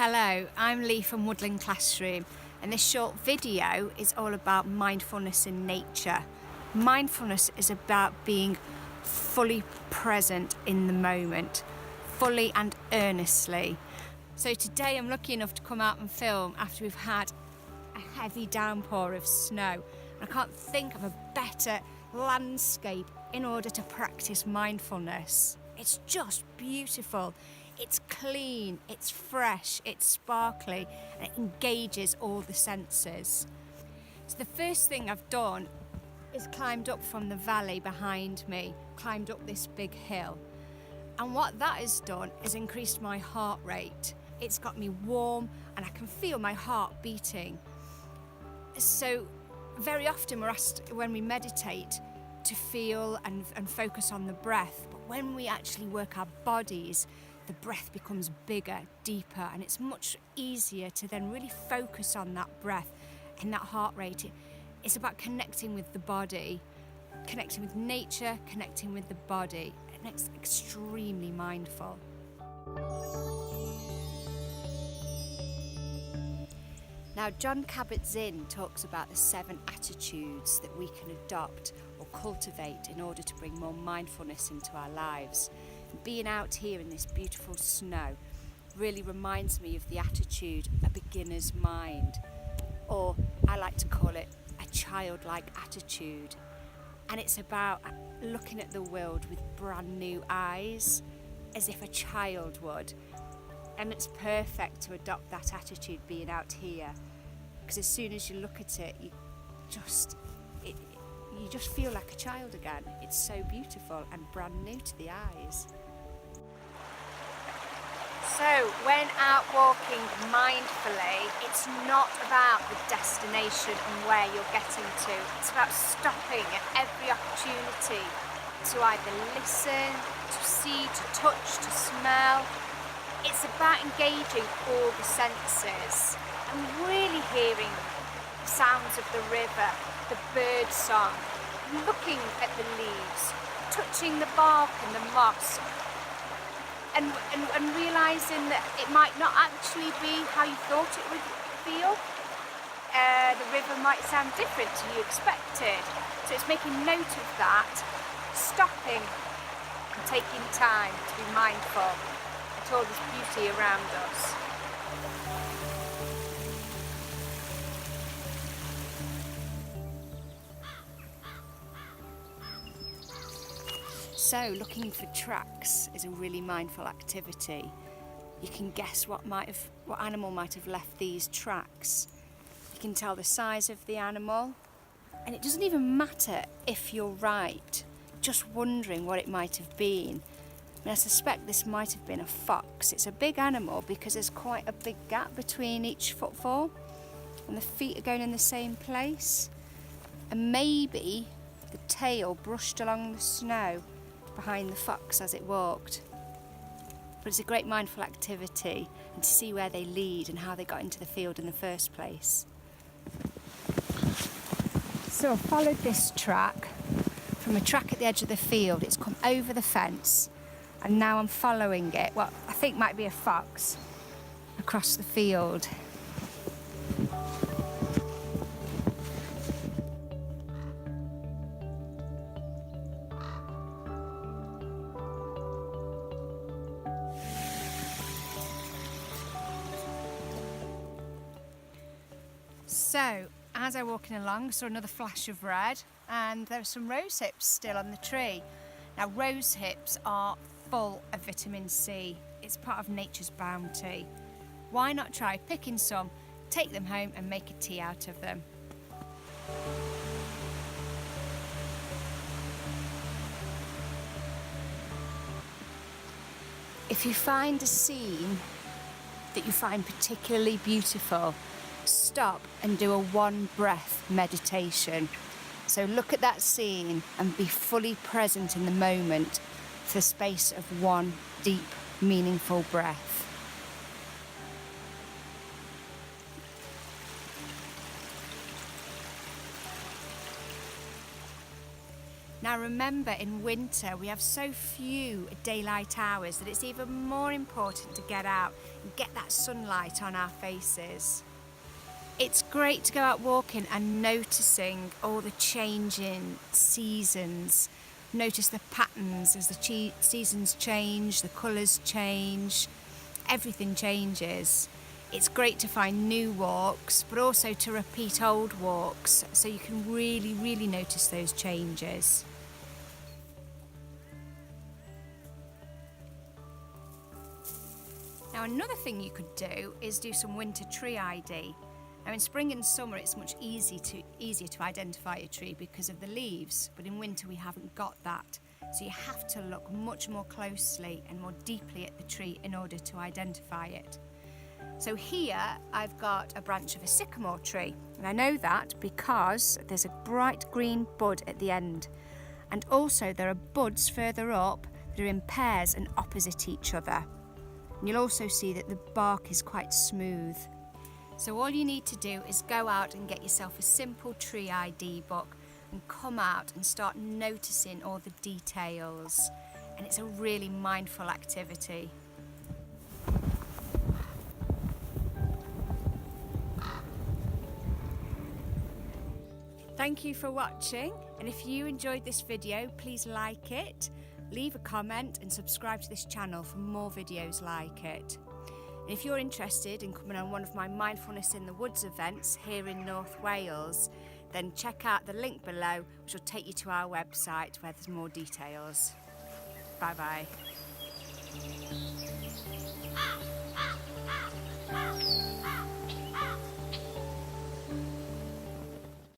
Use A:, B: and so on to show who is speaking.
A: Hello, I'm Lee from Woodland Classroom, and this short video is all about mindfulness in nature. Mindfulness is about being fully present in the moment, fully and earnestly. So today I'm lucky enough to come out and film after we've had a heavy downpour of snow. I can't think of a better landscape in order to practice mindfulness. It's just beautiful. It's clean, it's fresh, it's sparkly, and it engages all the senses. So the first thing I've done is climbed up from the valley behind me, climbed up this big hill. And what that has done is increased my heart rate. It's got me warm and I can feel my heart beating. So very often we're asked when we meditate to feel and focus on the breath, but when we actually work our bodies, the breath becomes bigger, deeper, and it's much easier to then really focus on that breath and that heart rate. It's about connecting with the body, connecting with nature, connecting with the body, and it's extremely mindful. Now, John Kabat-Zinn talks about the 7 attitudes that we can adopt or cultivate in order to bring more mindfulness into our lives. Being out here in this beautiful snow really reminds me of the attitude, a beginner's mind, or I like to call it a childlike attitude. And it's about looking at the world with brand new eyes, as if a child would. And it's perfect to adopt that attitude being out here, because as soon as you look at it, you just feel like a child again. It's so beautiful and brand new to the eyes. So when out walking mindfully, it's not about the destination and where you're getting to. It's about stopping at every opportunity to either listen, to see, to touch, to smell. It's about engaging all the senses and really hearing the sounds of the river, the bird song, looking at the leaves, touching the bark and the moss, and realising that it might not actually be how you thought it would feel. The river might sound different to you expected. So it's making note of that, stopping and taking time to be mindful at all this beauty around us. So looking for tracks is a really mindful activity. You can guess what animal might have left these tracks. You can tell the size of the animal, and it doesn't even matter if you're right, just wondering what it might have been. And I suspect this might have been a fox. It's a big animal because there's quite a big gap between each footfall, and the feet are going in the same place. And maybe the tail brushed along the snow behind the fox as it walked. But it's a great mindful activity, and to see where they lead and how they got into the field in the first place. So I followed this track from a track at the edge of the field. It's come over the fence, and now I'm following it, what I think might be a fox, across the field. So, as I'm walking along, I saw another flash of red, and there are some rose hips still on the tree. Now, rose hips are full of vitamin C. It's part of nature's bounty. Why not try picking some, take them home and make a tea out of them? If you find a scene that you find particularly beautiful, stop and do a 1 breath meditation. So look at that scene and be fully present in the moment for the space of 1 deep, meaningful breath. Now remember, in winter we have so few daylight hours that it's even more important to get out and get that sunlight on our faces. It's great to go out walking and noticing all the changing seasons. Notice the patterns as the seasons change, the colours change, everything changes. It's great to find new walks, but also to repeat old walks so you can really notice those changes. Now another thing you could do is do some winter tree ID. Now in spring and summer it's much easier to identify a tree because of the leaves, but in winter we haven't got that. So you have to look much more closely and more deeply at the tree in order to identify it. So here I've got a branch of a sycamore tree, and I know that because there's a bright green bud at the end, and also there are buds further up that are in pairs and opposite each other. And you'll also see that the bark is quite smooth. So all you need to do is go out and get yourself a simple tree ID book and come out and start noticing all the details. And it's a really mindful activity. Thank you for watching, and if you enjoyed this video, please like it, leave a comment and subscribe to this channel for more videos like it. And if you're interested in coming on one of my Mindfulness in the Woods events here in North Wales, then check out the link below, which will take you to our website where there's more details. Bye bye.